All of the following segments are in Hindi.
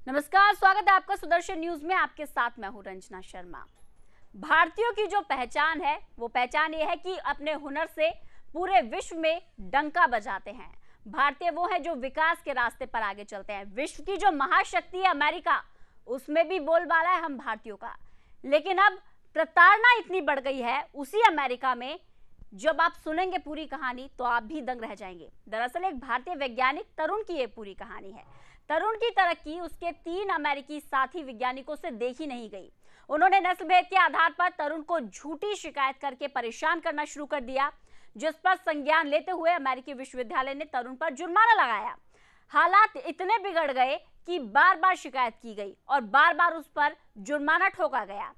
नमस्कार, स्वागत है आपका सुदर्शन न्यूज में। आपके साथ मैं हूं रंजना शर्मा। भारतीयों की जो पहचान है वो पहचान ये है कि अपने हुनर से पूरे विश्व में डंका बजाते हैं। भारतीय वो हैं जो विकास के रास्ते पर आगे चलते हैं। विश्व की जो महाशक्ति है अमेरिका, उसमें भी बोलबाला है हम भारतीयों का। लेकिन अब प्रताड़ना इतनी बढ़ गई है उसी अमेरिका में, जब आप सुनेंगे पूरी कहानी तो आप भी दंग रह जाएंगे। दरअसल एक भारतीय वैज्ञानिक तरुण की ये पूरी कहानी है। तरुण की तरक्की उसके 3 अमेरिकी साथी वैज्ञानिकों से देखी नहीं गई। उन्होंने नस्लभेद के आधार पर तरुण को झूठी शिकायत करके परेशान करना शुरू कर दिया, जिस पर संज्ञान लेते हुए अमेरिकी विश्वविद्यालय ने तरुण पर जुर्माना लगाया। हालात इतने बिगड़ गए कि बार-बार शिकायत की गई और बार-बार उस पर जुर्माना ठोका गया।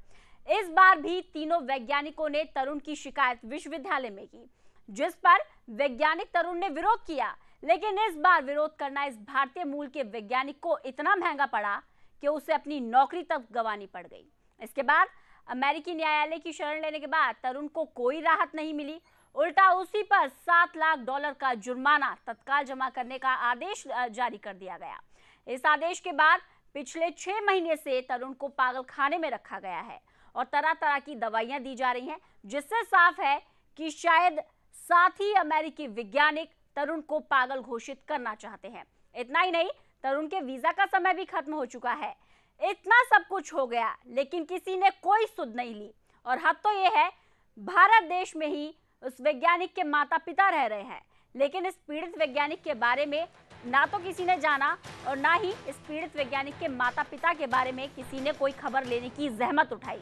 इस बार भी तीनों वैज्ञानिकों ने तरुण की शिकायत विश्वविद्यालय में की, जिस पर वैज्ञानिक तरुण ने विरोध किया। लेकिन इस बार विरोध करना इस भारतीय मूल के वैज्ञानिक को इतना महंगा पड़ा कि उसे अपनी नौकरी तक गंवानी पड़ गई। इसके बाद अमेरिकी न्यायालय की शरण लेने के बाद तरुण को कोई राहत नहीं मिली, उल्टा उसी पर $7 लाख का जुर्माना तत्काल जमा करने का आदेश जारी कर दिया गया। इस आदेश के बाद पिछले 6 महीने से तरुण को पागल खाने में रखा गया है और तरह तरह की दवाइयां दी जा रही हैं, जिससे साफ है कि शायद साथी अमेरिकी वैज्ञानिक तरुण को पागल घोषित करना चाहते हैं। इतना ही नहीं, तरुण के वीजा का समय भी खत्म हो चुका है। इतना सब कुछ हो गया लेकिन किसी ने कोई सुध नहीं ली। और हद तो ये है, भारत देश में ही उस वैज्ञानिक के माता पिता रह रहे हैं, लेकिन इस पीड़ित वैज्ञानिक के बारे में ना तो किसी ने जाना और ना ही इस पीड़ित वैज्ञानिक के माता पिता के बारे में किसी ने कोई खबर लेने की जहमत उठाई।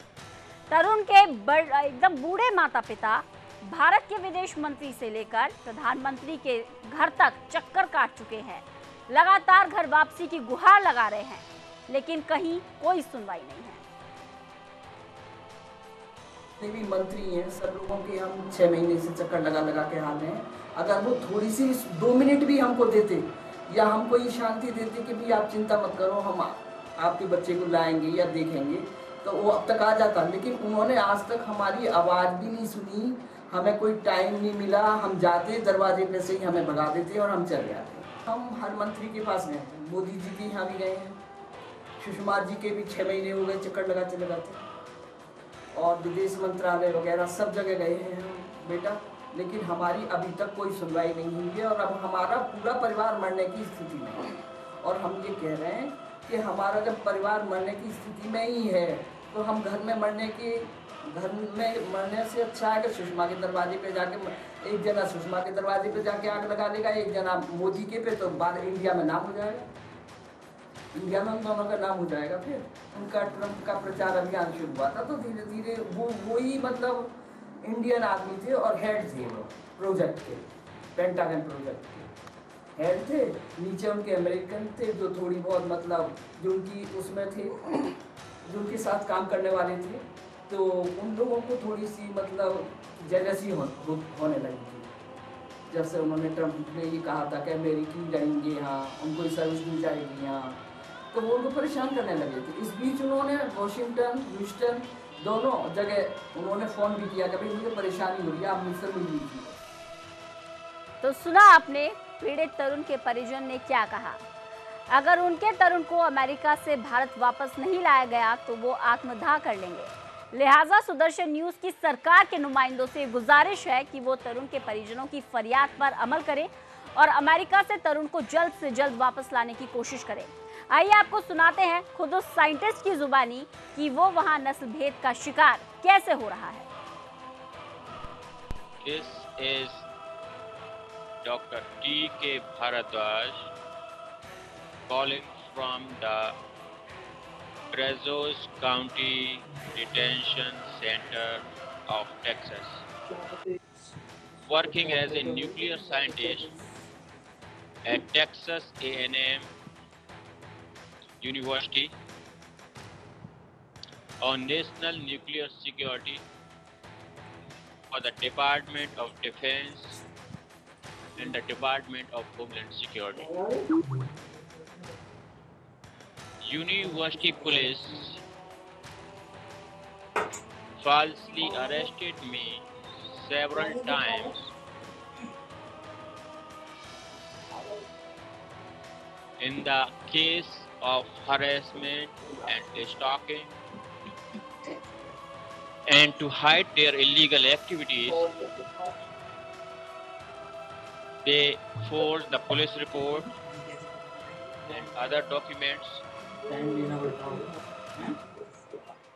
तरुण के एकदम बूढ़े माता पिता भारत के विदेश मंत्री से लेकर प्रधानमंत्री के घर तक चक्कर काट चुके हैं, लगातार घर वापसी की गुहार लगा रहे हैं, लेकिन कहीं कोई सुनवाई नहीं है। जितने भी मंत्री हैं सब लोगों के हम 6 महीने से चक्कर लगा लगा के हाल हैं। अगर वो थोड़ी सी 2 मिनट भी हमको देते या हमको ये शांति देते कि भी आप चिंता मत करो, हम आपके बच्चे को लाएंगे या देखेंगे, तो वो अब तक आ जाता। लेकिन उन्होंने आज तक हमारी आवाज़ भी नहीं सुनी, हमें कोई टाइम नहीं मिला। हम जाते दरवाजे पे से ही हमें भगा देते और हम चले जाते। हम हर मंत्री के पास गए, मोदी जी के यहाँ भी गए हैं, सुषमा जी के भी 6 महीने हो गए चक्कर लगाते लगाते, और विदेश मंत्रालय वगैरह सब जगह गए हैं हम बेटा, लेकिन हमारी अभी तक कोई सुनवाई नहीं हुई है। और अब हमारा पूरा परिवार मरने की स्थिति में है और हम ये कह रहे हैं कि हमारा जब परिवार मरने की स्थिति में ही है तो हम घर में मरने से अच्छा है कि सुषमा के दरवाजे पे जाके एक जना सुषमा के दरवाजे पे जाके आग लगा देगा, एक जना मोदी के पे, तो बाद इंडिया में नाम हो जाएगा, इंडिया में उन दोनों का नाम हो जाएगा। फिर उनका ट्रंप का प्रचार अभियान शुरू हुआ था तो धीरे धीरे वो ही मतलब इंडियन आदमी थे और हेड थे, वो प्रोजेक्ट के, पेंटागन प्रोजेक्ट के हेड थे। नीचे उनके अमेरिकन थे जो थोड़ी बहुत मतलब जो उनकी उसमें थे, जो उनके साथ काम करने वाले थे, तो उन लोगों को थोड़ी सी मतलब जेलसी होने लगी थी जब से उन्होंने ट्रंप ने ये कहा था कि अमेरिकी रहेंगे यहाँ, उनको सर्विस दी जाएगी यहाँ, तो वो उनको परेशान करने लगे थे। इस बीच उन्होंने वॉशिंगटन, ह्यूस्टन दोनों जगह उन्होंने फ़ोन भी किया कि भाई मुझे परेशानी हो रही है, आप मुझसे मिल लीजिए। तो सुना आपने पीड़ित तरुण के परिजन ने क्या कहा। अगर उनके तरुण को अमेरिका से भारत वापस नहीं लाया गया तो वो आत्मदाह कर लेंगे। लिहाजा सुदर्शन न्यूज की सरकार के नुमाइंदों से गुजारिश है कि वो तरुण के परिजनों की फरियाद पर अमल करें और अमेरिका से तरुण को जल्द से जल्द वापस लाने की कोशिश करें। आइए आपको सुनाते हैं खुद उस साइंटिस्ट की जुबानी कि वो वहां नस्ल भेद का शिकार कैसे हो रहा है। This is Dr. T.K. Bharadwaj calling from the Brazos County Detention Center of Texas. Working as a nuclear scientist at Texas A&M University on national nuclear security for the Department of Defense and the Department of Homeland Security. University police falsely arrested me several times in the case of harassment and stalking, and to hide their illegal activities, they forged the police report and other documents.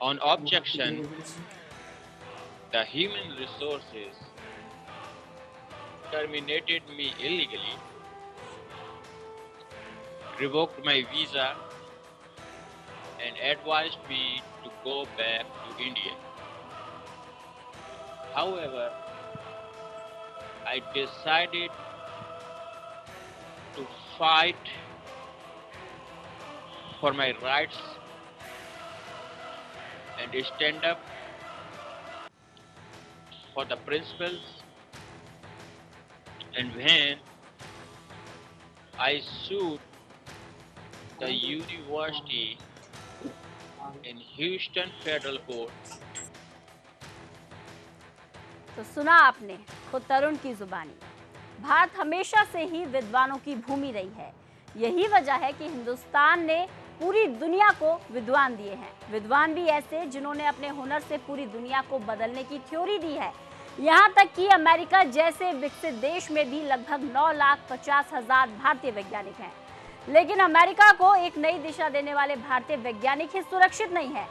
On objection, the human resources terminated me illegally, revoked my visa, and advised me to go back to India. However, I decided to fight for my rights and stand up for the principles. And when I sued the university in Houston Federal Court, तो सुना आपने खुद तरुण की जुबानी। भारत हमेशा से ही विद्वानों की भूमि रही है। यही वजह है कि हिंदुस्तान ने पूरी दुनिया को विद्वान दिए हैं। विद्वान भी ऐसे जिन्होंने अपने हुनर से पूरी दुनिया को बदलने की थ्योरी दी है। यहाँ तक कि अमेरिका जैसे विकसित देश में भी लगभग 9,50,000 भारतीय वैज्ञानिक हैं। लेकिन अमेरिका को एक नई दिशा देने वाले भारतीय वैज्ञानिक ही सुरक्षित नहीं है।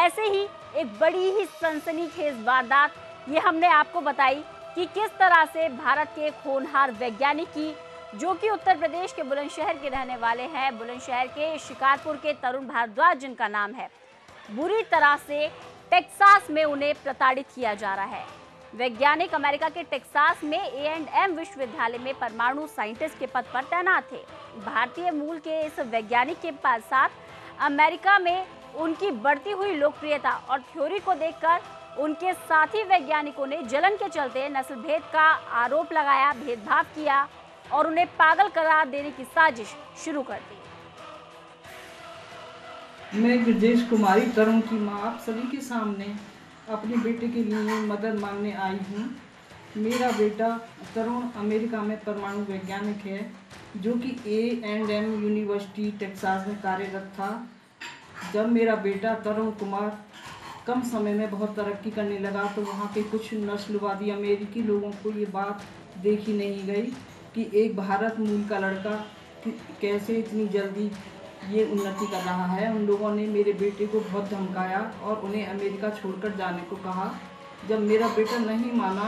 ऐसे ही एक बड़ी ही सनसनीखेज वारदात ये हमने आपको बताई कि किस तरह से भारत के एक होनहार वैज्ञानिक की, जो कि उत्तर प्रदेश के बुलंदशहर के रहने वाले हैं, बुलंदशहर के शिकारपुर के तरुण भारद्वाज जिनका नाम है, बुरी तरह से टेक्सास में उन्हें प्रताड़ित किया जा रहा है। वैज्ञानिक अमेरिका के टेक्सास में A&M विश्वविद्यालय में परमाणु साइंटिस्ट के पद पर तैनात थे। भारतीय मूल के इस वैज्ञानिक के साथ अमेरिका में उनकी बढ़ती हुई लोकप्रियता और थ्योरी को देखकर उनके साथी वैज्ञानिकों ने जलन के चलते नस्ल भेद का आरोप लगाया, भेदभाव किया और उन्हें पागल करार देने की साजिश शुरू कर दी। मैं ब्रजेश कुमारी, तरुण की मां, आप सभी के सामने अपने बेटे के लिए मदद मांगने आई हूँ। मेरा बेटा तरुण अमेरिका में परमाणु वैज्ञानिक है, जो कि A&M यूनिवर्सिटी टेक्सास में कार्यरत था। जब मेरा बेटा तरुण कुमार कम समय में बहुत तरक्की करने लगा तो वहाँ के कुछ नस्लवादी अमेरिकी लोगों को ये बात देखी नहीं गई कि एक भारत मूल का लड़का कैसे इतनी जल्दी ये उन्नति कर रहा है। उन लोगों ने मेरे बेटे को बहुत धमकाया और उन्हें अमेरिका छोड़कर जाने को कहा। जब मेरा बेटा नहीं माना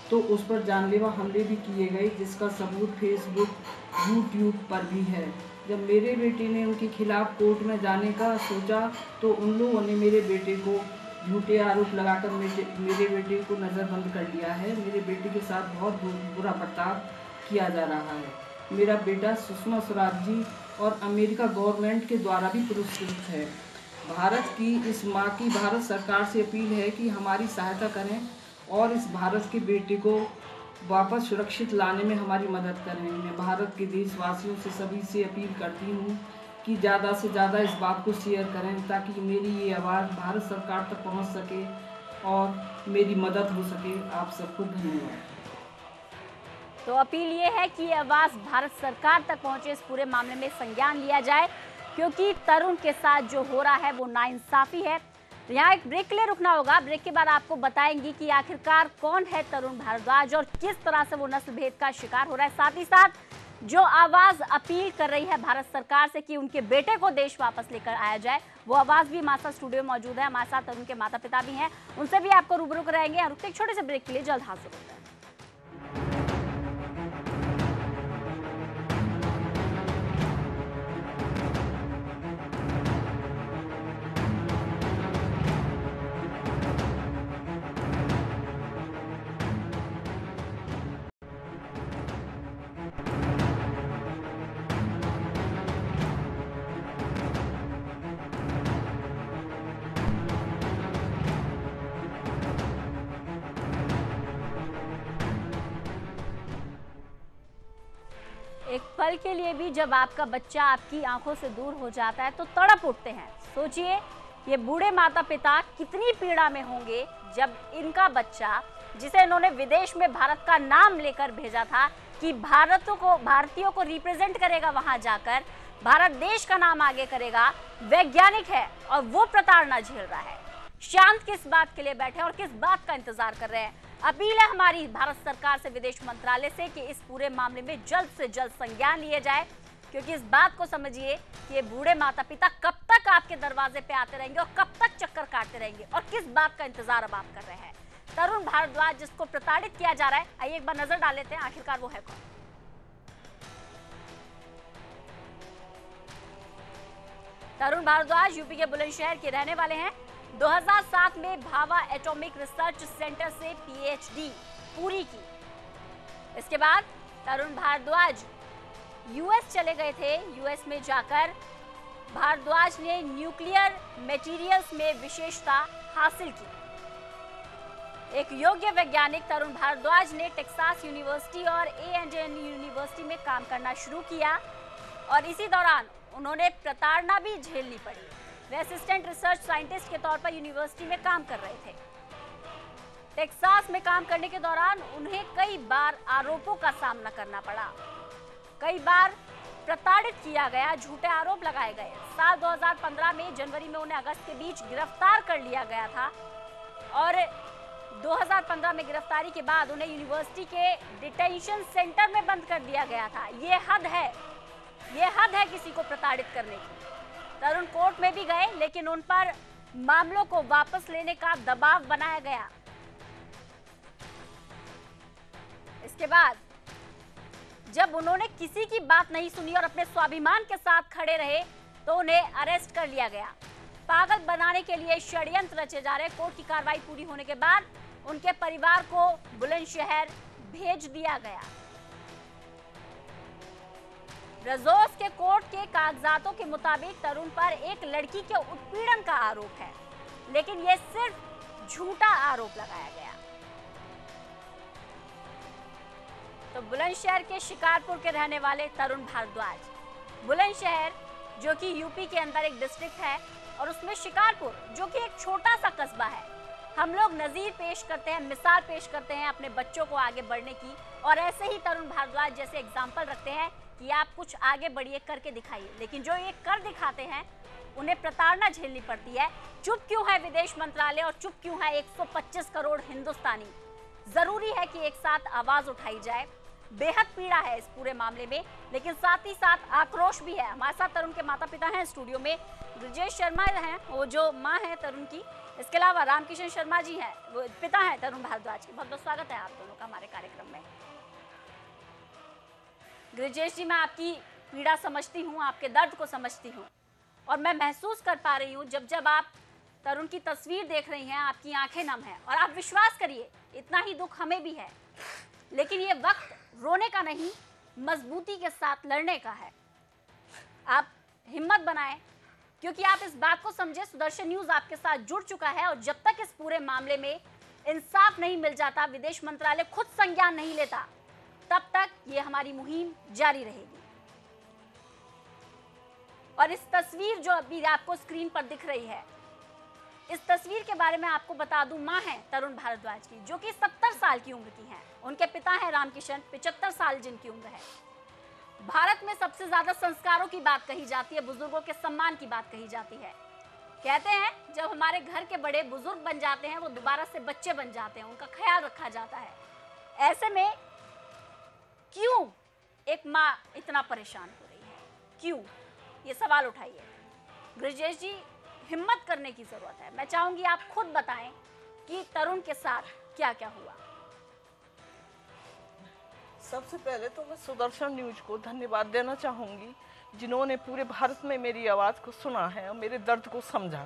तो उस पर जानलेवा हमले भी किए गए, जिसका सबूत फेसबुक, यूट्यूब पर भी है। जब मेरे बेटे ने उनके खिलाफ कोर्ट में जाने का सोचा तो उन लोगों ने मेरे बेटे को झूठे आरोप लगाकर मेरे बेटे को नज़रबंद कर लिया है। मेरे बेटे के साथ बहुत बुरा बर्ताव किया जा रहा है। मेरा बेटा सुषमा स्वराज जी और अमेरिका गवर्नमेंट के द्वारा भी पुरस्कृत है। भारत की इस माँ की भारत सरकार से अपील है कि हमारी सहायता करें और इस भारत के बेटे को वापस सुरक्षित लाने में हमारी मदद करें। मैं भारत के देशवासियों से सभी से अपील करती हूँ कि ज़्यादा से ज़्यादा इस बात को शेयर करें ताकि मेरी ये आवाज़ भारत सरकार तक पहुँच सके और मेरी मदद हो सके। आप सबको धन्यवाद। तो अपील ये है कि ये आवाज़ भारत सरकार तक पहुँचे, इस पूरे मामले में संज्ञान लिया जाए, क्योंकि तरुण के साथ जो हो रहा है वो नाइंसाफ़ी है। तो यहाँ एक ब्रेक के लिए रुकना होगा। ब्रेक के बाद आपको बताएंगी कि आखिरकार कौन है तरुण भारद्वाज और किस तरह से वो नस्ल भेद का शिकार हो रहा है। साथ ही साथ जो आवाज़ अपील कर रही है भारत सरकार से कि उनके बेटे को देश वापस लेकर आया जाए, वो आवाज़ भी हमारे साथ स्टूडियो में मौजूद है। हमारे साथ तरुण के माता पिता भी हैं, उनसे भी आपको रूबरू कराएंगे। और एक छोटे से ब्रेक के लिए जल्द हाजिर होते हैं। एक पल के लिए भी जब आपका बच्चा आपकी आंखों से दूर हो जाता है तो तड़प उठते हैं। सोचिए ये बूढ़े माता पिता कितनी पीड़ा में होंगे जब इनका बच्चा, जिसे इन्होंने विदेश में भारत का नाम लेकर भेजा था कि भारतियों को रिप्रेजेंट करेगा वहां जाकर, भारत देश का नाम आगे करेगा, वैज्ञानिक है और वो प्रताड़ना झेल रहा है। शांत किस बात के लिए बैठे और किस बात का इंतजार कर रहे हैं? अपील है हमारी भारत सरकार से, विदेश मंत्रालय से, कि इस पूरे मामले में जल्द से जल्द संज्ञान लिए जाए, क्योंकि इस बात को समझिए कि ये बूढ़े माता पिता कब तक आपके दरवाजे पे आते रहेंगे और कब तक चक्कर काटते रहेंगे, और किस बात का इंतजार अब आप कर रहे हैं? तरुण भारद्वाज जिसको प्रताड़ित किया जा रहा है, आइए एक बार नजर डाल लेते हैं आखिरकार वो है कौन। तरुण भारद्वाज यूपी के बुलंदशहर के रहने वाले हैं। 2007 में भाभा एटॉमिक रिसर्च सेंटर से पीएचडी पूरी की। इसके बाद तरुण भारद्वाज यूएस चले गए थे। यूएस में जाकर भारद्वाज ने न्यूक्लियर मटेरियल्स में विशेषता हासिल की। एक योग्य वैज्ञानिक तरुण भारद्वाज ने टेक्सास यूनिवर्सिटी और A&M यूनिवर्सिटी में काम करना शुरू किया और इसी दौरान उन्होंने प्रताड़ना भी झेलनी पड़ी। वे असिस्टेंट रिसर्च साइंटिस्ट के तौर पर यूनिवर्सिटी में काम कर रहे थे। टेक्सास में काम करने के दौरान उन्हें कई बार आरोपों का सामना करना पड़ा, कई बार प्रताड़ित किया गया, झूठे आरोप लगाए गए। साल 2015 में जनवरी में उन्हें अगस्त के बीच गिरफ्तार कर लिया गया था और 2015 में गिरफ्तारी के बाद उन्हें यूनिवर्सिटी के डिटेंशन सेंटर में बंद कर दिया गया था। ये हद है किसी को प्रताड़ित करने की। तरुण कोर्ट में भी गए, लेकिन उन पर मामलों को वापस लेने का दबाव बनाया गया। इसके बाद जब उन्होंने किसी की बात नहीं सुनी और अपने स्वाभिमान के साथ खड़े रहे तो उन्हें अरेस्ट कर लिया गया। पागल बनाने के लिए षड्यंत्र रचे जा रहे। कोर्ट की कार्रवाई पूरी होने के बाद उनके परिवार को बुलंदशहर भेज दिया गया। रजोस के कोर्ट के कागजातों के मुताबिक तरुण पर एक लड़की के उत्पीड़न का आरोप है, लेकिन यह सिर्फ झूठा आरोप लगाया गया। तो बुलंदशहर के शिकारपुर के रहने वाले तरुण भारद्वाज, बुलंदशहर जो कि यूपी के अंदर एक डिस्ट्रिक्ट है और उसमें शिकारपुर जो कि एक छोटा सा कस्बा है, हम लोग नजीर पेश करते हैं, मिसाल पेश करते हैं अपने बच्चों को आगे बढ़ने की, और ऐसे ही तरुण भारद्वाज जैसे एग्जाम्पल रखते हैं कि आप कुछ आगे बढ़िए, करके दिखाइए। लेकिन जो ये कर दिखाते हैं उन्हें प्रताड़ना झेलनी पड़ती है। चुप क्यों है विदेश मंत्रालय और चुप क्यों है 125 करोड़ हिंदुस्तानी? जरूरी है कि एक साथ आवाज उठाई जाए। बेहद पीड़ा है इस पूरे मामले में, लेकिन साथ ही साथ आक्रोश भी है। हमारे साथ तरुण के माता पिता हैं स्टूडियो में, ब्रजेश शर्मा हैं, वो जो माँ है तरुण की। इसके अलावा रामकिशन शर्मा जी हैं, वो पिता हैं तरुण भारद्वाज के। बहुत बहुत स्वागत है आप दोनों का हमारे कार्यक्रम में। ब्रजेश जी, मैं आपकी पीड़ा समझती हूँ, आपके दर्द को समझती हूँ, और मैं महसूस कर पा रही हूँ जब आप तरुण की तस्वीर देख रही हैं, आपकी आंखें नम हैं। और आप विश्वास करिए, इतना ही दुख हमें भी है, लेकिन ये वक्त रोने का नहीं, मजबूती के साथ लड़ने का है। आप हिम्मत बनाएं, क्योंकि आप इस बात को समझे, सुदर्शन न्यूज आपके साथ जुड़ चुका है और जब तक इस पूरे मामले में इंसाफ नहीं मिल जाता, विदेश मंत्रालय खुद संज्ञान नहीं लेता, तब तक ये हमारी मुहिम जारी रहेगी। और इस तस्वीर जो अभी आपको स्क्रीन पर दिख रही है, इस तस्वीर के बारे में आपको बता दूं, मां है तरुण भारद्वाज की, जो कि 70 साल की उम्र की हैं। उनके पिता हैं रामकिशन, 75 साल जिनकी उम्र है। भारत में सबसे ज्यादा संस्कारों की बात कही जाती है, बुजुर्गों के सम्मान की बात कही जाती है। कहते हैं जब हमारे घर के बड़े बुजुर्ग बन जाते हैं, वो दोबारा से बच्चे बन जाते हैं, उनका ख्याल रखा जाता है। ऐसे में क्यों एक माँ इतना परेशान हो रही है, क्यों? ये सवाल उठाइए। ब्रजेश जी, हिम्मत करने की जरूरत है। मैं चाहूंगी आप खुद बताएं कि तरुण के साथ क्या क्या हुआ। सबसे पहले तो मैं सुदर्शन न्यूज को धन्यवाद देना चाहूँगी, जिन्होंने पूरे भारत में मेरी आवाज़ को सुना है और मेरे दर्द को समझा।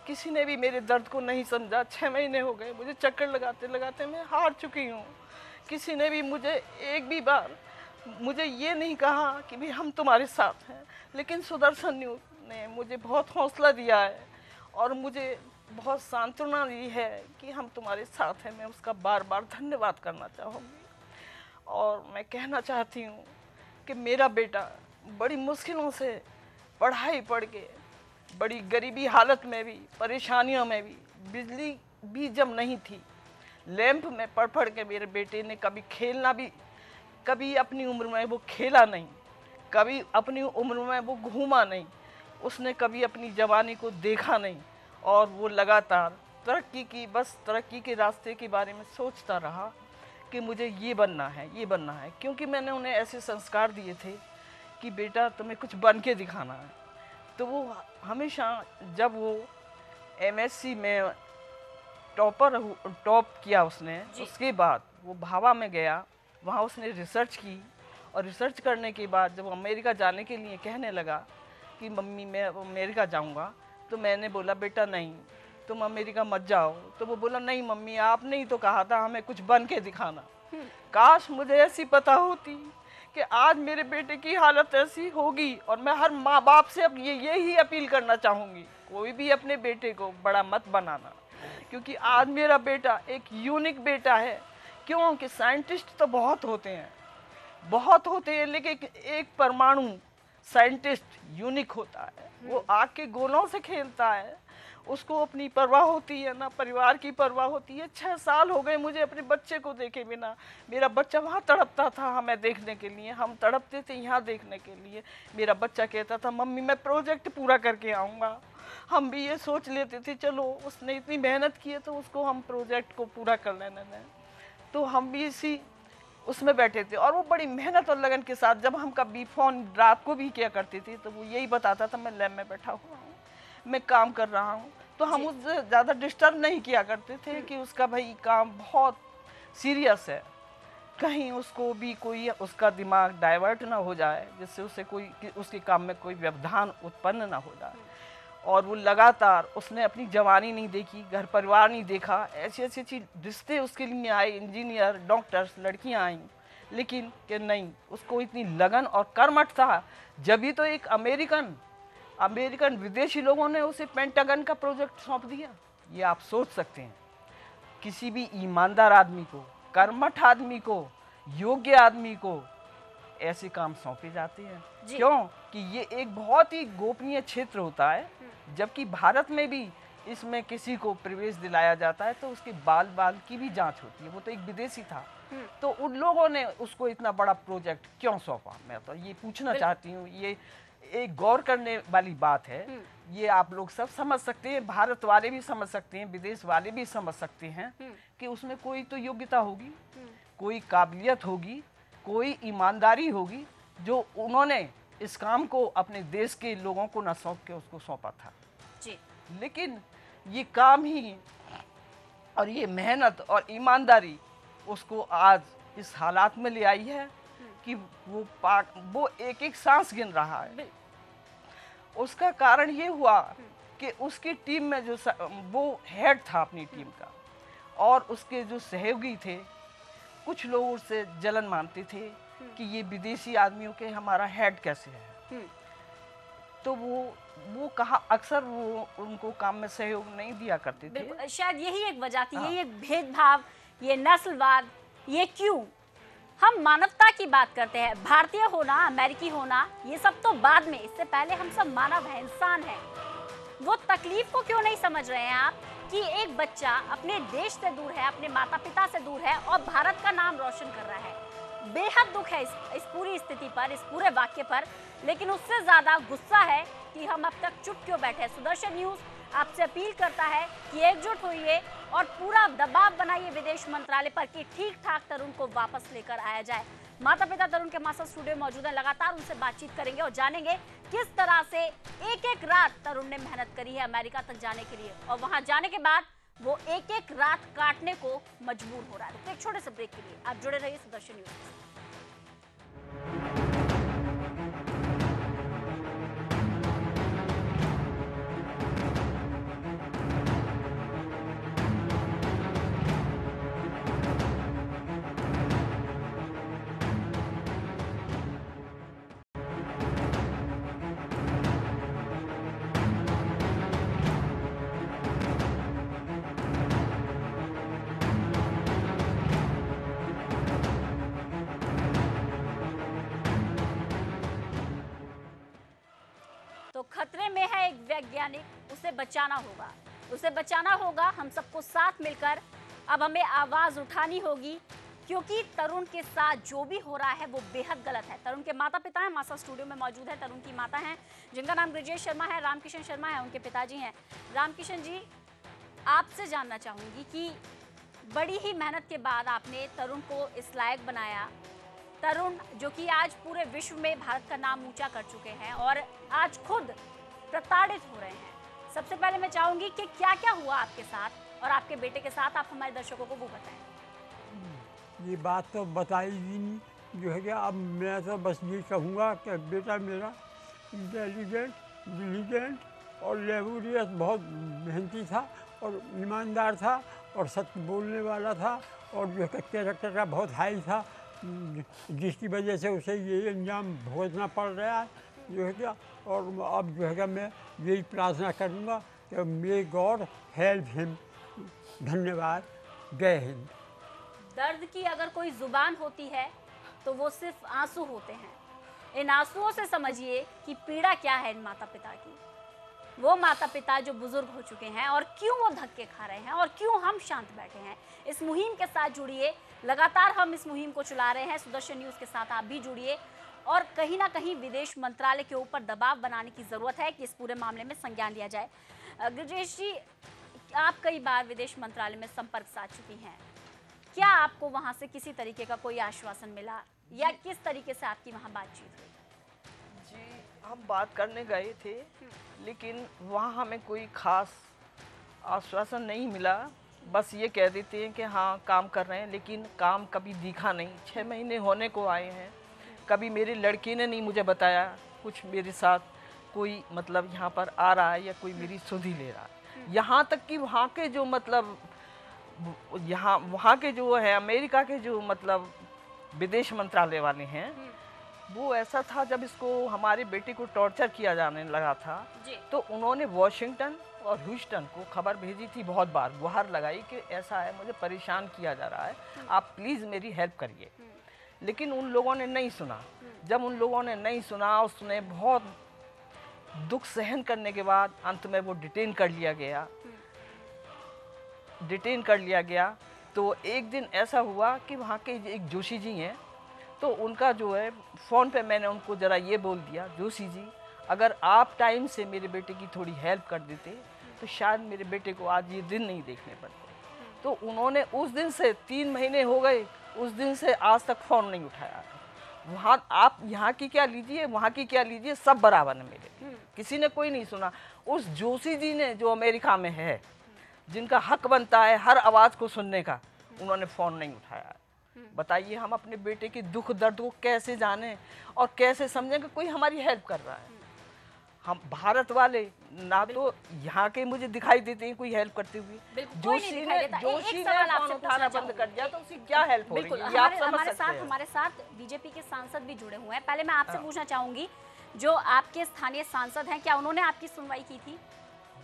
किसी ने भी मेरे दर्द को नहीं समझा। 6 महीने हो गए मुझे चक्कर लगाते लगाते, मैं हार चुकी हूँ। किसी ने भी मुझे एक भी बार मुझे ये नहीं कहा कि भी हम तुम्हारे साथ हैं, लेकिन सुदर्शन न्यूज ने मुझे बहुत हौसला दिया है और मुझे बहुत सांत्वना दी है कि हम तुम्हारे साथ हैं। मैं उसका बार बार धन्यवाद करना चाहूँगी। और मैं कहना चाहती हूँ कि मेरा बेटा बड़ी मुश्किलों से पढ़ाई पढ़ के, बड़ी गरीबी हालत में भी, परेशानियों में भी, बिजली भी जब नहीं थी, लैंप में पढ़ के मेरे बेटे ने कभी खेलना भी, कभी अपनी उम्र में वो खेला नहीं, कभी अपनी उम्र में वो घूमा नहीं, उसने कभी अपनी जवानी को देखा नहीं, और वो लगातार तरक्की की, बस तरक्की के रास्ते के बारे में सोचता रहा कि मुझे ये बनना है, ये बनना है। क्योंकि मैंने उन्हें ऐसे संस्कार दिए थे कि बेटा तुम्हें कुछ बन के दिखाना है। तो वो हमेशा, जब वो MSc में टॉप किया उसने, उसके बाद वो भाभा में गया, वहाँ उसने रिसर्च की, और रिसर्च करने के बाद जब अमेरिका जाने के लिए कहने लगा कि मम्मी मैं अमेरिका जाऊँगा, तो मैंने बोला बेटा नहीं, तुम अमेरिका मत जाओ। तो वो बोला नहीं मम्मी, आपने ही तो कहा था हमें कुछ बन के दिखाना। काश मुझे ऐसी पता होती कि आज मेरे बेटे की हालत ऐसी होगी। और मैं हर माँ बाप से अब यही अपील करना चाहूँगी, कोई भी अपने बेटे को बड़ा मत बनाना, क्योंकि आज मेरा बेटा एक यूनिक बेटा है। क्योंकि साइंटिस्ट तो बहुत होते हैं, लेकिन एक परमाणु साइंटिस्ट यूनिक होता है। वो आग के गोलों से खेलता है, उसको अपनी परवाह होती है ना, परिवार की परवाह होती है। 6 साल हो गए मुझे अपने बच्चे को देखे बिना। मेरा बच्चा वहाँ तड़पता था हमें देखने के लिए, हम तड़पते थे यहाँ देखने के लिए। मेरा बच्चा कहता था मम्मी मैं प्रोजेक्ट पूरा करके आऊँगा। हम भी ये सोच लेते थे चलो उसने इतनी मेहनत की है तो उसको हम प्रोजेक्ट को पूरा कर लेने दें। तो हम भी इसी उसमें बैठे थे, और वो बड़ी मेहनत और लगन के साथ, जब हम कभी फ़ोन रात को भी किया करते थे तो वो यही बताता था मैं लैब में बैठा हुआ हूँ, मैं काम कर रहा हूँ। तो हम उससे ज़्यादा डिस्टर्ब नहीं किया करते थे कि उसका भाई काम बहुत सीरियस है, कहीं उसको भी कोई उसका दिमाग डाइवर्ट ना हो जाए, जिससे उसे कोई उसके काम में कोई व्यवधान उत्पन्न ना हो जाए। और वो लगातार, उसने अपनी जवानी नहीं देखी, घर परिवार नहीं देखा, ऐसी ऐसी चीज रिश्ते उसके लिए आए, इंजीनियर, डॉक्टर्स, लड़कियां आईं, लेकिन कि नहीं, उसको इतनी लगन और कर्मठ था। जब भी तो एक अमेरिकन विदेशी लोगों ने उसे पेंटागन का प्रोजेक्ट सौंप दिया। ये आप सोच सकते हैं, किसी भी ईमानदार आदमी को, कर्मठ आदमी को, योग्य आदमी को ऐसे काम सौंपे जाते हैं। क्यों कि ये एक बहुत ही गोपनीय क्षेत्र होता है, जबकि भारत में भी इसमें किसी को प्रवेश दिलाया जाता है तो उसके बाल की भी जांच होती है। वो तो एक विदेशी था, तो उन लोगों ने उसको इतना बड़ा प्रोजेक्ट क्यों सौंपा, मैं तो ये पूछना चाहती हूँ। ये एक गौर करने वाली बात है। ये आप लोग सब समझ सकते हैं, भारत वाले भी समझ सकते हैं, विदेश वाले भी समझ सकते हैं कि उसमें कोई तो योग्यता होगी, कोई काबिलियत होगी, कोई ईमानदारी होगी, जो उन्होंने इस काम को अपने देश के लोगों को न सौंप के उसको सौंपा था जी। लेकिन ये काम ही और ये मेहनत और ईमानदारी उसको आज इस हालात में ले आई है कि वो एक एक सांस गिन रहा है। उसका कारण ये हुआ कि उसकी टीम में जो वो हेड था अपनी टीम का, और उसके जो सहयोगी थे, कुछ लोग उससे जलन मानते थे कि ये विदेशी आदमियों के हमारा हेड कैसे है। तो वो कहा अक्सर वो उनको काम में सहयोग नहीं दिया करते थे। शायद यही एक वजह थी। यही एक भेदभाव, ये नस्लवाद, ये क्यों? हम मानवता की बात करते हैं, भारतीय होना, अमेरिकी होना, ये सब तो बाद में, इससे पहले हम सब मानव हैं, इंसान हैं। वो तकलीफ को क्यों नहीं समझ रहे हैं आप कि एक बच्चा अपने देश से दूर है, अपने माता पिता से दूर है और भारत का नाम रोशन कर रहा है। बेहद दुख है इस पूरी स्थिति पर, इस पूरे वाक्य पर, लेकिन उससे ज्यादा गुस्सा है कि हम अब तक चुप क्यों बैठे। सुदर्शन न्यूज आपसे अपील करता है कि एकजुट होइए और पूरा दबाव बनाइए विदेश मंत्रालय पर कि ठीक ठाक तरुण को वापस लेकर आया जाए। माता पिता तरुण के हमारे साथ स्टूडियो में मौजूद है, लगातार उनसे बातचीत करेंगे और जानेंगे किस तरह से एक एक रात तरुण ने मेहनत करी है अमेरिका तक जाने के लिए, और वहां जाने के बाद वो एक एक रात काटने को मजबूर हो रहा है। तो एक छोटे से ब्रेक के लिए आप जुड़े रहिए सुदर्शन न्यूज से। तो खतरे में है एक वैज्ञानिक, उसे बचाना होगा, हम सबको साथ मिलकर अब हमें आवाज उठानी होगी, क्योंकि तरुण के साथ जो भी हो रहा है वो बेहद गलत है। तरुण के माता पिता हैं, हमारे साथ स्टूडियो में मौजूद है। तरुण की माता हैं जिनका नाम ब्रिजेश शर्मा है, रामकिशन शर्मा है उनके पिताजी हैं। रामकिशन जी, आपसे जानना चाहूंगी कि बड़ी ही मेहनत के बाद आपने तरुण को इस लायक बनाया। तरुण जो कि आज पूरे विश्व में भारत का नाम ऊंचा कर चुके हैं और आज खुद प्रताड़ित हो रहे हैं। सबसे पहले मैं चाहूंगी कि क्या क्या हुआ आपके साथ और आपके बेटे के साथ, आप हमारे दर्शकों को वो बताएं। ये बात तो बताई भी नहीं जो है कि अब मैं तो बस ये कहूँगा कि बेटा मेरा इंटेलिजेंट, डिलीजेंट और लेबोरियस बहुत मेहनती था और ईमानदार था और सत्य बोलने वाला था और जो है कैरेक्टर का बहुत हाई था, जिसकी वजह से उसे ये अंजाम भुगतना पड़ रहा है जो है क्या। और अब जो है कि मैं यही प्रार्थना करूँगा कि मे गॉड हेल्प हिम। धन्यवाद। जय हिंद। दर्द की अगर कोई जुबान होती है तो वो सिर्फ आंसू होते हैं। इन आंसुओं से समझिए कि पीड़ा क्या है इन माता पिता की। वो माता पिता जो बुजुर्ग हो चुके हैं और क्यों वो धक्के खा रहे हैं और क्यों हम शांत बैठे हैं। इस मुहिम के साथ जुड़िए, लगातार हम इस मुहिम को चला रहे हैं। सुदर्शन न्यूज़ के साथ आप भी जुड़िए और कहीं ना कहीं विदेश मंत्रालय के ऊपर दबाव बनाने की ज़रूरत है कि इस पूरे मामले में संज्ञान लिया जाए। ब्रिजेश जी, आप कई बार विदेश मंत्रालय में संपर्क साध चुकी हैं, क्या आपको वहाँ से किसी तरीके का कोई आश्वासन मिला या किस तरीके से आपकी वहाँ बातचीत हुई? जी, हम बात करने गए थे लेकिन वहाँ हमें कोई खास आश्वासन नहीं मिला। बस ये कह देते हैं कि हाँ काम कर रहे हैं, लेकिन काम कभी दिखा नहीं। 6 महीने होने को आए हैं, कभी मेरे लड़के ने नहीं मुझे बताया कुछ मेरे साथ कोई मतलब यहाँ पर आ रहा है या कोई मेरी सुधि ले रहा है। यहाँ तक कि वहाँ के जो मतलब वहाँ के जो है अमेरिका के जो मतलब विदेश मंत्रालय वाले हैं, वो ऐसा था जब इसको हमारे बेटे को टॉर्चर किया जाने लगा था तो उन्होंने वॉशिंगटन और ह्यूस्टन को खबर भेजी थी, बहुत बार गुहार लगाई कि ऐसा है, मुझे परेशान किया जा रहा है, आप प्लीज़ मेरी हेल्प करिए। लेकिन उन लोगों ने नहीं सुना। जब उन लोगों ने नहीं सुना, उसने बहुत दुख सहन करने के बाद अंत में वो डिटेन कर लिया गया। तो एक दिन ऐसा हुआ कि वहाँ के एक जोशी जी हैं, तो उनका जो है फ़ोन पे मैंने उनको ज़रा ये बोल दिया, जोशी जी अगर आप टाइम से मेरे बेटे की थोड़ी हेल्प कर देते तो शायद मेरे बेटे को आज ये दिन नहीं देखने पड़ते। तो उन्होंने उस दिन से 3 महीने हो गए, उस दिन से आज तक फ़ोन नहीं उठाया। वहाँ आप यहाँ की क्या लीजिए, वहाँ की क्या लीजिए, सब बराबर है मेरे, किसी ने कोई नहीं सुना। उस जोशी जी ने जो अमेरिका में है, जिनका हक बनता है हर आवाज़ को सुनने का, उन्होंने फ़ोन नहीं उठाया। बताइए हम अपने बेटे की दुख दर्द को कैसे जाने और कैसे समझें कि कोई हमारी हेल्प कर रहा है। हम भारत वाले ना तो यहाँ के मुझे दिखाई देते हैं कोई हेल्प करते हुए। जोशी ने फोन उठाना बंद कर दिया तो उसकी क्या हेल्प हो रही है, ये आप समझ सकते हैं। हमारे साथ बीजेपी के सांसद भी जुड़े हुए हैं। पहले मैं आपसे पूछना चाहूंगी, जो आपके स्थानीय सांसद हैं, क्या उन्होंने आपकी सुनवाई की थी?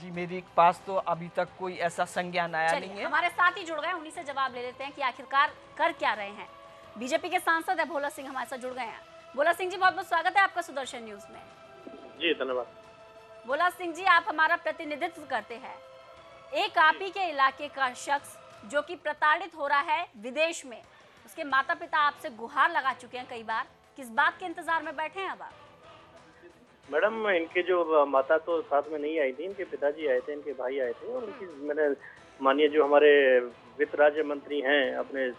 जी, मेरे पास तो अभी तक कोई ऐसा संज्ञान आया नहीं है। हमारे साथ ही जुड़ गए, उन्हीं से जवाब ले लेते हैं कि आखिरकार कर क्या रहे हैं। बीजेपी के सांसद है भोला सिंह हमारे साथ जुड़ गए हैं। भोला सिंह जी, बहुत बहुत स्वागत है आपका सुदर्शन न्यूज में। जी धन्यवाद। भोला सिंह जी, आप हमारा प्रतिनिधित्व करते हैं। एक आप ही के इलाके का शख्स जो कि प्रताड़ित हो रहा है विदेश में, उसके माता पिता आपसे गुहार लगा चुके हैं कई बार, किस बात के इंतजार में बैठे हैं अब आप? मैडम, इनके जो माता तो साथ में नहीं आई थी, इनके पिताजी आए थे, इनके भाई आए थे और उनकी मैंने माननीय जो हमारे वित्त राज्य मंत्री हैं अपने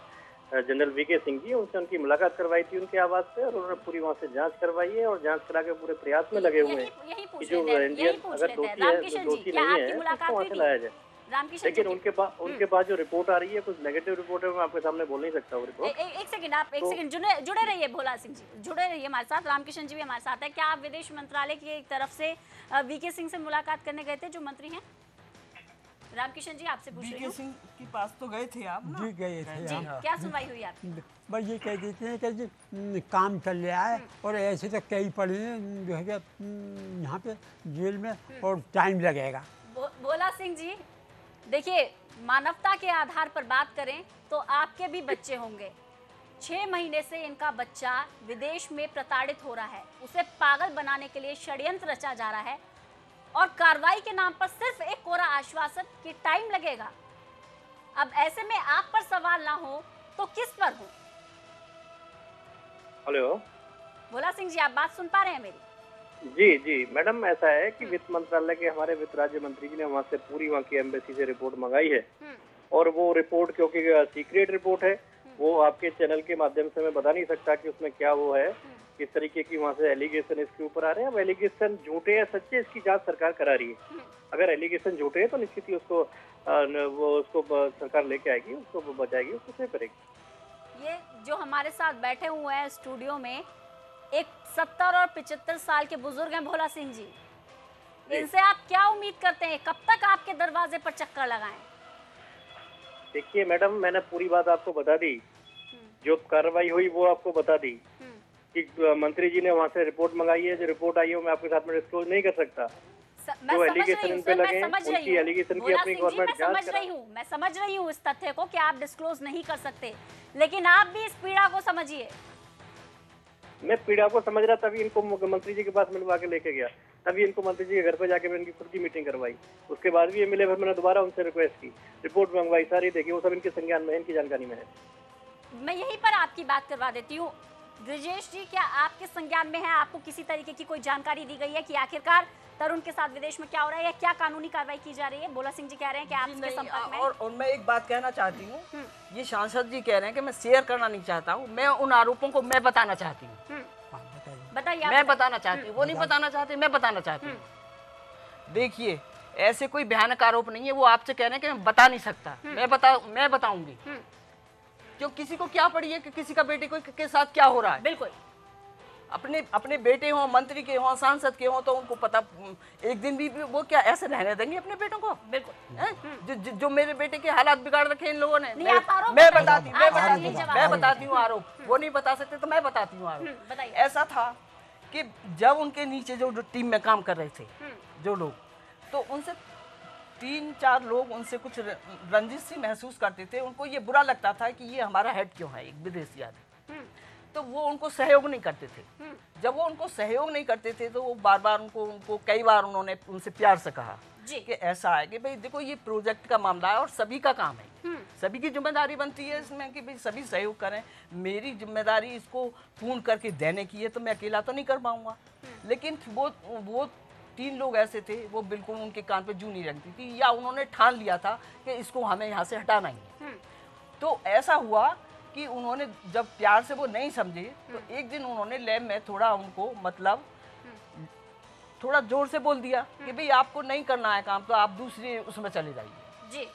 जनरल वीके सिंह जी, उनसे उनकी मुलाकात करवाई थी उनके आवास पे और उन्होंने पूरी वहाँ से जांच करवाई है और जांच करा के पूरे प्रयास में लगे हुए हैं कि जो इंडियन अगर दोषी है तो दोषी नहीं है उसको वहाँ से लाया जाए। लेकिन उनके पास जो रिपोर्ट आ रही है कुछ नेगेटिव रिपोर्ट है, मैं आपके सामने बोल नहीं सकता वो रिपोर्ट। एक सेकंड जुड़े रहिए भोला सिंह जी, जुड़े रहिए हमारे साथ। रामकिशन जी भी हमारे साथ है। क्या आप विदेश मंत्रालय की तरफ से वीके सिंह से मुलाकात करने गए थे, जो मंत्री हैं? रामकिशन जी, आपसे पूछ रही हूं। वीके सिंह के पास तो गए थे आप ना? जी गए थे। जी, क्या सुनवाई हुई आपकी? बस ये कह देते हैं कि जी काम चल रहा है और ऐसे तो कई पड़े हैं जो है कि यहाँ पे जेल में और टाइम लगेगा। भोला सिंह जी, देखिए, मानवता के आधार पर बात करें तो आपके भी बच्चे होंगे। 6 महीने से इनका बच्चा विदेश में प्रताड़ित हो रहा है, उसे पागल बनाने के लिए षड्यंत्र रचा जा रहा है और कार्रवाई के नाम पर सिर्फ एक कोरा आश्वासन कि टाइम लगेगा। अब ऐसे में आप पर सवाल ना हो तो किस पर हूँ? हेलो भोला सिंह जी, आप बात सुन पा रहे हैं मेरी? जी जी मैडम, ऐसा है कि वित्त मंत्रालय के हमारे वित्त राज्य मंत्री जी ने वहाँ से पूरी वहाँ की एम्बेसी से रिपोर्ट मंगाई है और वो रिपोर्ट क्योंकि सीक्रेट रिपोर्ट है, वो आपके चैनल के माध्यम से मैं बता नहीं सकता कि उसमें क्या वो है, किस तरीके की वहाँ से एलिगेशन इसके ऊपर आ रहे हैं। अब एलिगेशन झूठे या सच्चे, इसकी जांच सरकार करा रही है। अगर एलिगेशन झूठे हैं तो निश्चित ही उसको सरकार लेके आएगी, उसको बचाएगी, उसको सेव करेगी। ये जो हमारे साथ बैठे हुए हैं स्टूडियो में, एक 70 और 75 साल के बुजुर्ग हैं भोला सिंह जी। इनसे आप क्या उम्मीद करते हैं, कब तक आपके दरवाजे पर चक्कर लगाएं? देखिए मैडम, मैंने पूरी बात आपको बता दी, जो कार्रवाई हुई वो आपको बता दी कि मंत्री जी ने वहाँ से रिपोर्ट मंगाई है। जो रिपोर्ट आई है मैं आपके साथ में डिस्क्लोज नहीं कर सकता। जो एलिगेशन इन पे लगे उनकी एलिगेशन की अपनी गवर्नमेंट जांच कराए। मैं समझ रही हूँ इस तथ्य को कि आप डिस्क्लोज नहीं कर सकते, लेकिन आप भी इस पीड़ा को समझिए। मैं पीड़ा को समझ रहा, तभी इनको मुख्यमंत्री जी के पास मिलवा के लेके गया, तभी इनको मंत्री जी के घर पे जाके मैंने इनकी खुद की मीटिंग करवाई। उसके बाद भी ये मिले, फिर मैंने दोबारा उनसे रिक्वेस्ट की, रिपोर्ट मंगवाई, सारी देखी, वो सब इनके संज्ञान में है, इनकी जानकारी में है। मैं यहीं पर आपकी बात करवा देती हूँ। ब्रिजेश जी, क्या आपके संज्ञान में है, आपको किसी तरीके की कोई जानकारी दी गई है कि आखिरकार तरुण के साथ विदेश में क्या हो रहा है या क्या कानूनी कार्रवाई की जा रही है? भोला सिंह जी कह रहे हैं कि आप इसके संपर्क में हैं। और मैं एक बात कहना चाहती हूँ, ये सांसद जी कह रहे हैं कि मैं शेयर करना नहीं चाहता हूँ, मैं उन आरोपों को मैं बताना चाहती हूँ। बताइए। मैं बताना चाहती हूँ, वो नहीं बताना चाहते, मैं बताना चाहती हूँ। देखिए, ऐसे कोई भयानक आरोप नहीं है, वो आपसे कह रहे हैं कि मैं बता नहीं सकता, मैं बताऊंगी। क्यों, किसी को क्या पड़ी है कि किसी का बेटे को के साथ क्या हो रहा है? बिल्कुल। अपने बेटे हों, मंत्री के हों, सांसद के हों, तो उनको पता। एक दिन भी वो क्या ऐसे रहने देंगे अपने बेटों को? बिल्कुल। जो मेरे बेटे के हालात बिगाड़ रखे इन लोगों ने। मैं बताती हूँ आरोप, वो नहीं बता सकते तो मैं बताती हूँ आरोप। ऐसा था कि जब उनके नीचे जो टीम में काम कर रहे थे जो लोग, तो उनसे 3-4 लोग उनसे कुछ रंजिश सी महसूस करते थे। उनको ये बुरा लगता था कि ये हमारा हेड क्यों है, एक विदेशी आदमी। तो वो उनको सहयोग नहीं करते थे। जब वो उनको सहयोग नहीं करते थे तो वो बार बार उनको कई बार उन्होंने उनसे प्यार से कहा कि ऐसा है कि भाई देखो, ये प्रोजेक्ट का मामला है और सभी का काम है, सभी की जिम्मेदारी बनती है इसमें कि भाई सभी सहयोग करें। मेरी जिम्मेदारी इसको पूर्ण करके देने की है, तो मैं अकेला तो नहीं कर पाऊंगा। लेकिन वो 3 लोग ऐसे थे, वो बिल्कुल उनके कान पे जू नहीं रखती थी, या उन्होंने ठान लिया था कि इसको हमें यहाँ से हटाना ही है। तो ऐसा हुआ कि उन्होंने जब प्यार से वो नहीं समझे, तो एक दिन उन्होंने लैब में थोड़ा उनको मतलब थोड़ा जोर से बोल दिया कि भाई आपको नहीं करना है काम, तो आप दूसरी उसमें चले जाइए जी।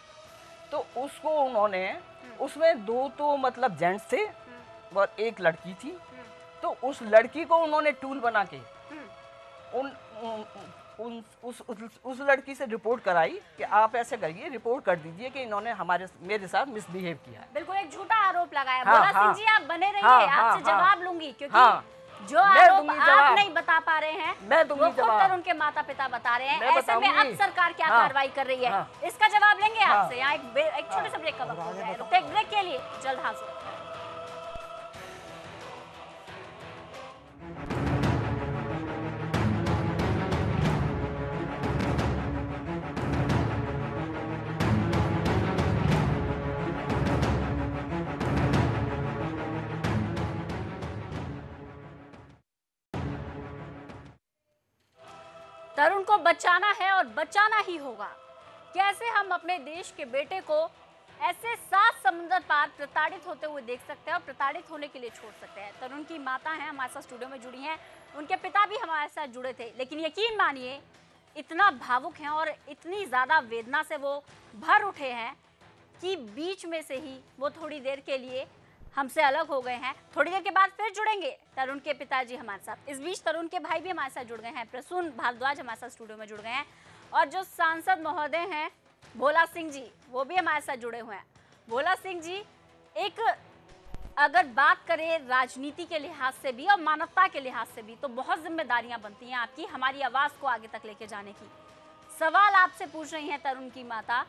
तो उसको उन्होंने, उसमें 2 तो मतलब जेंट्स थे और एक लड़की थी, तो उस लड़की को उन्होंने टूल बना के उस लड़की से रिपोर्ट कराई कि आप ऐसे करिए, रिपोर्ट कर दीजिए कि इन्होंने मेरे साथ मिसबिहेव किया है। बिल्कुल, एक झूठा आरोप लगाया। भोला सिंह जी, आप बने रहिए, आपसे जवाब लूंगी, क्योंकि जो आरोप आप नहीं बता पा रहे हैं, मैं दूंगी जवाब। तरुण के माता पिता बता रहे हैं। ऐसे में अब सरकार क्या कार्रवाई कर रही है, इसका जवाब लेंगे आपसे। यहाँ एक छोटे से ब्रेक का वक्त हो गया है, रुकते एक ब्रेक के लिए, जल्द हाजिर। तरुण को बचाना है और बचाना ही होगा। कैसे हम अपने देश के बेटे को ऐसे 7 समुद्र पार प्रताड़ित होते हुए देख सकते हैं और प्रताड़ित होने के लिए छोड़ सकते हैं? तरुण की माता हैं, हमारे साथ स्टूडियो में जुड़ी हैं, उनके पिता भी हमारे साथ जुड़े थे, लेकिन यकीन मानिए इतना भावुक हैं और इतनी ज़्यादा वेदना से वो भर उठे हैं कि बीच में से ही वो थोड़ी देर के लिए हमसे अलग हो गए हैं। थोड़ी देर के बाद फिर जुड़ेंगे तरुण के पिताजी हमारे साथ। इस बीच तरुण के भाई भी हमारे साथ जुड़ गए हैं, प्रसून भारद्वाज हमारे साथ स्टूडियो में जुड़ गए हैं, और जो सांसद महोदय हैं भोला सिंह जी, वो भी हमारे साथ जुड़े हुए हैं। भोला सिंह जी, एक अगर बात करें राजनीति के लिहाज से भी और मानवता के लिहाज से भी, तो बहुत जिम्मेदारियां बनती हैं आपकी हमारी आवाज़ को आगे तक लेके जाने की। सवाल आपसे पूछ रही हैं तरुण की माता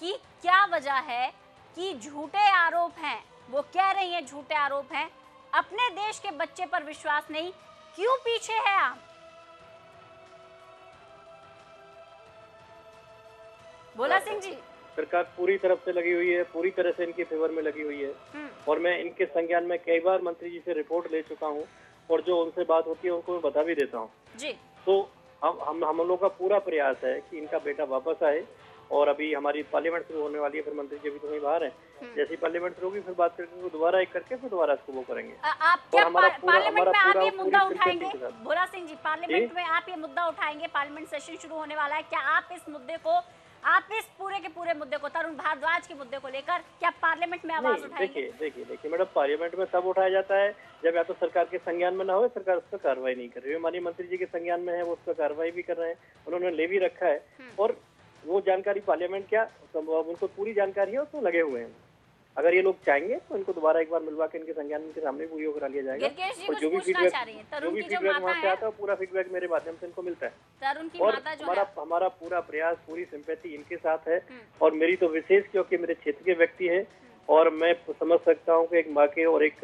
कि क्या वजह है कि झूठे आरोप हैं, वो कह रही हैं झूठे आरोप हैं, अपने देश के बच्चे पर विश्वास नहीं, क्यों पीछे है आप? भोला सिंह जी, सरकार पूरी तरफ से लगी हुई है, पूरी तरह से इनके फेवर में लगी हुई है। और मैं इनके संज्ञान में कई बार मंत्री जी से रिपोर्ट ले चुका हूँ और जो उनसे बात होती है उनको मैं बता भी देता हूँ जी। तो हम लोग का पूरा प्रयास है कि इनका बेटा वापस आए। और अभी हमारी पार्लियामेंट शुरू होने वाली है, फिर मंत्री जी अभी तो वहीं बाहर हैं। जैसी पार्लियामेंट शुरू होगी फिर बात करके वो दोबारा एक करके फिर दोबारा इसको वो करेंगे। आप क्या पार्लियामेंट में आप ये मुद्दा पूरी उठाएंगे? सिंपैथी के साथ। भोला सिंह जी, पार्लियामेंट में आप ये मुद्दा उठाएंगे? पार्लियामेंट सेशन शुरू होने वाला है, क्या आप इस मुद्दे को, आप इस पूरे के पूरे मुद्दे को, तरुण भारद्वाज के मुद्दे को लेकर क्या पार्लियामेंट में आवाज उठाएंगे? देखिए मैडम, पार्लियामेंट में तब उठाया जाता है जब या तो सरकार के संज्ञान में ना हो, सरकार उस पर कार्रवाई नहीं कर रही है। माननीय मंत्री जी के संज्ञान में है, वो उस पर कार्रवाई भी कर रहे हैं, उन्होंने ले भी रखा है। और वो जानकारी पार्लियामेंट क्या, उनको पूरी जानकारी है, उसमें लगे हुए हैं। अगर ये लोग चाहेंगे तो इनको दोबारा एक बार मिलवा के इनके संज्ञान के सामने पूरी करा लिया जाएगा। और जो भी फीडबैक वहाँ से आता है पूरा फीडबैक मेरे माध्यम से इनको मिलता है। तरुण की और माता जो है, हमारा पूरा प्रयास, पूरी सिंपैथी इनके साथ है। और मेरी तो विशेष, क्योंकि मेरे क्षेत्र के व्यक्ति है और मैं समझ सकता हूँ कि एक माँ के और एक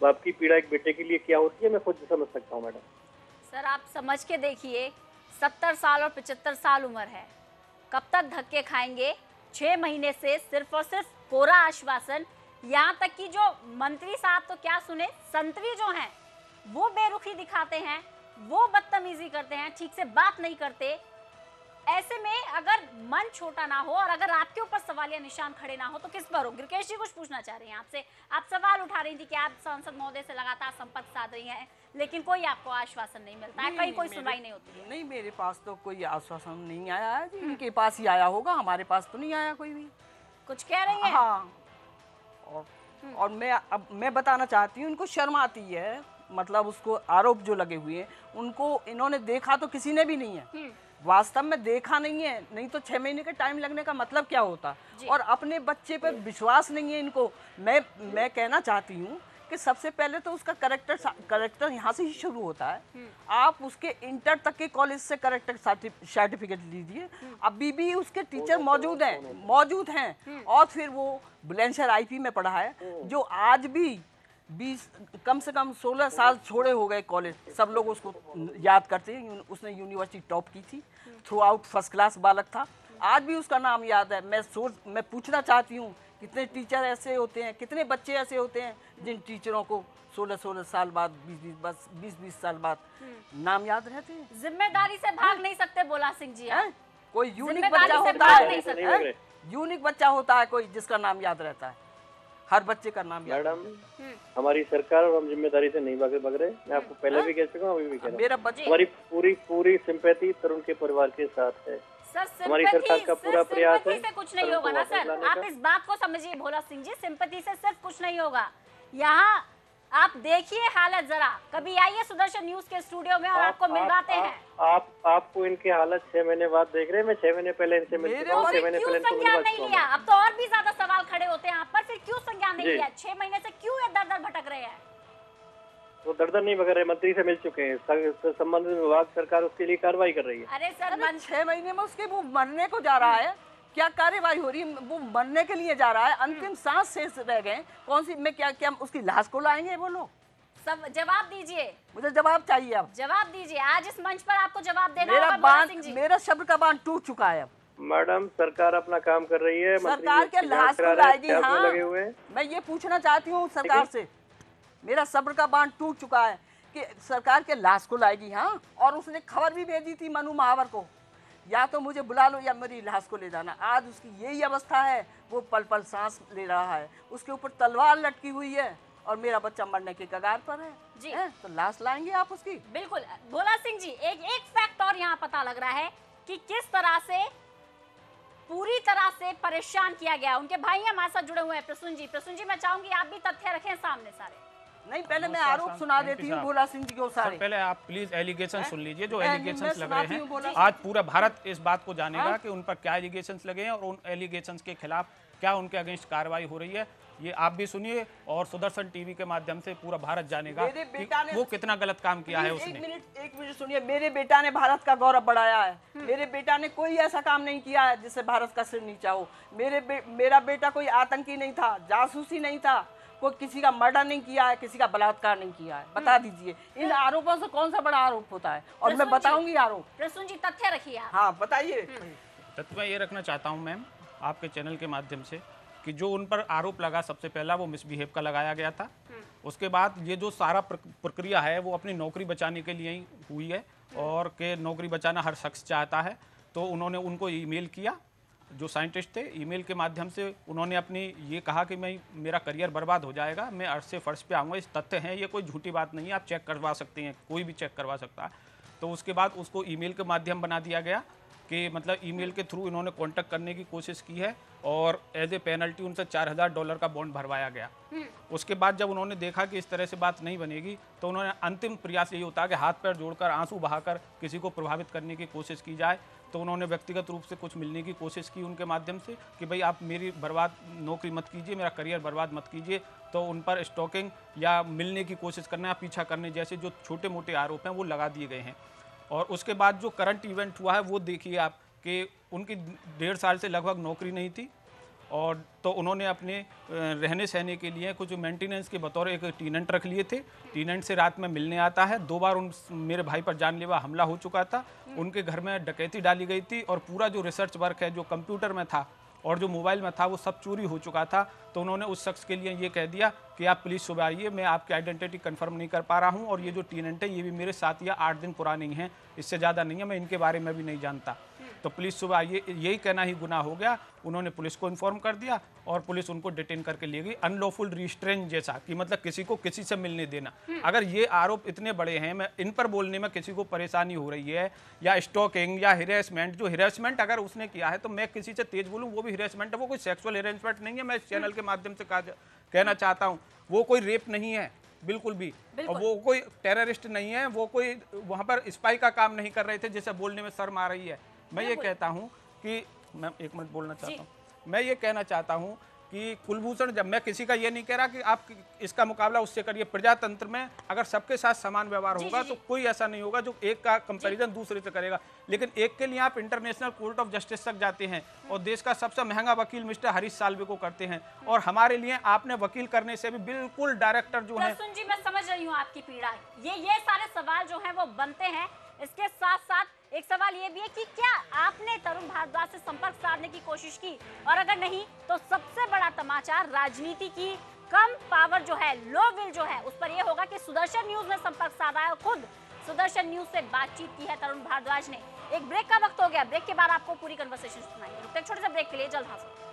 बाप की पीड़ा एक बेटे के लिए क्या होती है, मैं खुद समझ सकता हूँ मैडम। सर आप समझ के देखिए, 70 साल और 75 साल उम्र है, कब तक धक्के खाएंगे? 6 महीने से सिर्फ और सिर्फ कोरा आश्वासन, यहाँ तक कि जो मंत्री साहब तो क्या सुने, संतरी जो हैं वो बेरुखी दिखाते हैं, वो बदतमीजी करते हैं, ठीक से बात नहीं करते। ऐसे में अगर मन छोटा ना हो और अगर आपके ऊपर सवालिया निशान खड़े ना हो तो किस पर हो? गिरकेश जी कुछ पूछना चाह रही हैं आपसे, आप सवाल उठा रही थी कि आप सांसद महोदय से लगातार संपर्क साध रही हैं लेकिन कोई आपको आश्वासन नहीं मिलता है, कहीं कोई सुनवाई नहीं होती है। नहीं, मेरे पास तो कोई आश्वासन नहीं आया है जी, इनके पास ही आया होगा, हमारे पास तो नहीं आया कोई भी। कुछ कह रही हैं? हाँ, और मैं बताना चाहती हूँ, इनको शर्म आती है, मतलब उसको आरोप जो लगे हुए हैं उनको इन्होंने देखा तो किसी ने भी नहीं है, वास्तव में देखा नहीं है, नहीं तो 6 महीने का टाइम लगने का मतलब क्या होता। और अपने बच्चे पर विश्वास नहीं है इनको। मैं कहना चाहती हूँ कि सबसे पहले तो उसका करेक्टर यहाँ से ही शुरू होता है। आप उसके इंटर तक के कॉलेज से करेक्टर सर्टिफिकेट लीजिए, अभी भी उसके टीचर मौजूद हैं और फिर वो बुलंदशहर आईपी में पढ़ा है, जो आज भी 20 कम से कम 16 साल छोड़े हो गए कॉलेज, सब लोग उसको याद करते हैं। उसने यूनिवर्सिटी टॉप की थी, थ्रू आउट फर्स्ट क्लास बालक था, आज भी उसका नाम याद है। मैं पूछना चाहती हूँ, कितने टीचर ऐसे होते हैं, कितने बच्चे ऐसे होते हैं जिन टीचरों को 16 साल बाद, 20 साल बाद नाम याद रहते हैं? जिम्मेदारी से भाग नहीं सकते भोला सिंह जी। कोई यूनिक बच्चा होता है, यूनिक बच्चा होता है कोई जिसका नाम याद रहता है, हर बच्चे का नाम याद। मैडम, हमारी सरकार और हम जिम्मेदारी से नहीं भाग रहे। मैं आपको पहले भी कह चुका हूँ, अभी भी कह रहा हूँ, हमारी पूरी सिंपैथी तरुण के परिवार के साथ है। हमारी सरकार का पूरा प्रयास है। से कुछ नहीं होगा ना सर, आप इस बात को समझिए भोला सिंह जी, सिंपैथी से सिर्फ कुछ नहीं होगा। यहाँ आप देखिए हालत जरा, कभी आइए सुदर्शन न्यूज के स्टूडियो में और आपको मिलवाते हैं। आपको इनकी हालत 6 महीने बाद देख रहे हैं। मैं 6 महीने पहले इनसे मिल चुका हूं, 6 महीने पहले इनको संज्ञान नहीं लिया? अब तो और भी ज्यादा सवाल खड़े होते हैं आप पर, फिर क्यों संज्ञान नहीं लिया? 6 महीने से क्यों ये दर भटक रहे हैं? वो दर नहीं भटक रहे, मंत्री से मिल चुके हैं, संबंधित विभाग सरकार उसके लिए कार्रवाई कर रही है। अरे सर, 6 महीने में उसके वो मरने को जा रहा है, क्या कार्यवाही हो रही है? वो मरने के लिए जा रहा है, अंतिम सांस शेष रह गए, कौन सी में क्या उसकी लाश को लाएंगे वो लोग? सब जवाब दीजिए, मुझे जवाब चाहिए। अब जवाब दीजिए, आज इस मंच पर आपको जवाब देना होगा भोला सिंह जी। मेरा शब्द का बांध टूट चुका है। अब मैडम, सरकार अपना काम कर रही है, सरकार के लाश को लाएगी। हाँ, मैं ये पूछना चाहती हूँ सरकार से, मेरा सब्र का बांध टूट चुका है कि सरकार के लाश को लाएगी। हाँ, और उसने खबर भी भेजी थी मनु महावर को, या तो मुझे बुला लो या मेरी लाश को ले जाना। आज उसकी यही अवस्था है, वो पल पल सांस ले रहा है, उसके ऊपर तलवार लटकी हुई है और मेरा बच्चा मरने के कगार पर है जी। तो लाश लाएंगे आप उसकी? बिल्कुल भोला सिंह जी, एक फैक्ट और यहाँ पता लग रहा है कि किस तरह से पूरी तरह से परेशान किया गया। उनके भाई हमारे साथ जुड़े हुए हैं, प्रसून जी, मैं चाहूंगी आप भी तथ्य रखें सामने सारे। नहीं, पहले मैं आरोप सुना देती हूँ भोला सिंह जी को सारे। पहले आप प्लीज एलिगेशन सुन लीजिए, जो एलिगेशंस लग रहे हैं। आज पूरा भारत इस बात को जानेगा कि उन पर क्या एलिगेशंस लगे हैं और उन एलिगेशंस के खिलाफ क्या उनके अगेंस्ट कार्रवाई हो रही है। ये आप भी सुनिए और सुदर्शन टीवी के माध्यम से पूरा भारत जानेगा कि वो कितना गलत काम किया है उसने। एक मिनट सुनिए, मेरे बेटा ने भारत का गौरव बढ़ाया है। मेरे बेटा ने कोई ऐसा काम नहीं किया है जिससे भारत का सिर नीचा हो। मेरा बेटा कोई आतंकी नहीं था, जासूसी नहीं था, कोई किसी का मर्डर नहीं किया है, किसी का बलात्कार नहीं किया है। बता दीजिए इन आरोपों से कौन सा बड़ा आरोप होता है? और मैं बताऊंगी आरोप। प्रसून जी तथ्य रखिए आप। हाँ बताइए। तथ्य मैं ये रखना चाहता हूँ मैम आपके चैनल के माध्यम से कि जो उन पर आरोप लगा, सबसे पहला वो मिसबिहेव का लगाया गया था। उसके बाद ये जो सारा प्रक्रिया है वो अपनी नौकरी बचाने के लिए ही हुई है, और कि नौकरी बचाना हर शख्स चाहता है। तो उन्होंने उनको ईमेल किया, जो साइंटिस्ट थे, ईमेल के माध्यम से उन्होंने अपनी ये कहा कि मेरा करियर बर्बाद हो जाएगा, मैं अर्श से फर्श पे आऊँगा। इस तथ्य हैं, ये कोई झूठी बात नहीं है, आप चेक करवा सकते हैं, कोई भी चेक करवा सकता है। तो उसके बाद उसको ईमेल के माध्यम बना दिया गया कि मतलब ईमेल के थ्रू इन्होंने कांटेक्ट करने की कोशिश की है, और एज ए पेनल्टी उनसे $4000 का बॉन्ड भरवाया गया। उसके बाद जब उन्होंने देखा कि इस तरह से बात नहीं बनेगी, तो उन्होंने अंतिम प्रयास यही होता है कि हाथ पैर जोड़कर, आंसू बहाकर किसी को प्रभावित करने की कोशिश की जाए। तो उन्होंने व्यक्तिगत रूप से कुछ मिलने की कोशिश की उनके माध्यम से कि भाई आप मेरी नौकरी मत कीजिए, मेरा करियर बर्बाद मत कीजिए। तो उन पर स्टॉकिंग या मिलने की कोशिश करना या पीछा करने जैसे जो छोटे मोटे आरोप हैं वो लगा दिए गए हैं। और उसके बाद जो करंट इवेंट हुआ है वो देखिए आप, कि उनकी 1.5 साल से लगभग नौकरी नहीं थी, और तो उन्होंने अपने रहने सहने के लिए कुछ मेंटेनेंस के बतौर एक टीनेंट रख लिए थे। टीनेंट से रात में मिलने आता है। 2 बार मेरे भाई पर जानलेवा हमला हो चुका था, उनके घर में डकैती डाली गई थी, और पूरा जो रिसर्च वर्क है जो कंप्यूटर में था और जो मोबाइल में था वो सब चोरी हो चुका था। तो उन्होंने उस शख्स के लिए ये कह दिया कि आप प्लीज़ सुबह आइए, मैं आपकी आइडेंटिटी कंफर्म नहीं कर पा रहा हूँ, और ये जो टीनेंट है ये भी मेरे 7 या 8 दिन पुरानी हैं, इससे ज़्यादा नहीं है, मैं इनके बारे में भी नहीं जानता, तो प्लीज़ सुबह आइए। यही कहना ही गुनाह हो गया। उन्होंने पुलिस को इन्फॉर्म कर दिया, और पुलिस उनको डिटेन करके ले गई, अनलॉफुल रिस्ट्रेन जैसा, कि मतलब किसी को किसी से मिलने देना। अगर ये आरोप इतने बड़े हैं, मैं इन पर बोलने में किसी को परेशानी हो रही है, या स्टॉकिंग या हिरेसमेंट, जो हिरेसमेंट अगर उसने किया है तो मैं किसी से तेज बोलूँ वो भी हिरेसमेंट है, वो कोई सेक्सुअल हिरेसमेंट नहीं है। मैं इस चैनल के माध्यम से कहना चाहता हूँ, वो कोई रेप नहीं है बिल्कुल भी, और वो कोई टेररिस्ट नहीं है, वो कोई वहाँ पर स्पाई का काम नहीं कर रहे थे जिसे बोलने में शर्म आ रही है। मैं ये कहता हूँ कि मैं 1 मिनट बोलना चाहता हूँ, मैं ये कहना चाहता हूँ कि कुलभूषण, जब मैं किसी का ये नहीं कह रहा कि आप इसका मुकाबला उससे करिए, प्रजातंत्र में अगर सबके साथ समान व्यवहार होगा तो कोई ऐसा नहीं होगा जो एक का कंपैरिजन दूसरे से करेगा। लेकिन एक के लिए आप इंटरनेशनल कोर्ट ऑफ जस्टिस तक जाते हैं, और देश का सबसे महंगा वकील मिस्टर हरीश साल्वे को करते हैं, और हमारे लिए आपने वकील करने से भी बिल्कुल डायरेक्टर जो है। जी, मैं समझ रही हूँ आपकी पीड़ा, ये सारे सवाल जो है वो बनते हैं। इसके साथ साथ एक सवाल ये भी है कि क्या आपने तरुण भारद्वाज से संपर्क साधने की कोशिश की, और अगर नहीं तो सबसे बड़ा तमाचा राजनीति की कम पावर जो है, लो विल जो है, उस पर यह होगा कि सुदर्शन न्यूज ने संपर्क साधा है, और खुद सुदर्शन न्यूज से बातचीत की है तरुण भारद्वाज ने। एक ब्रेक का वक्त हो गया, ब्रेक के बाद आपको पूरी कन्वर्सेशन सुनाएंगे। रुकते छोटे से ब्रेक के लिए, जल्द हाजिर।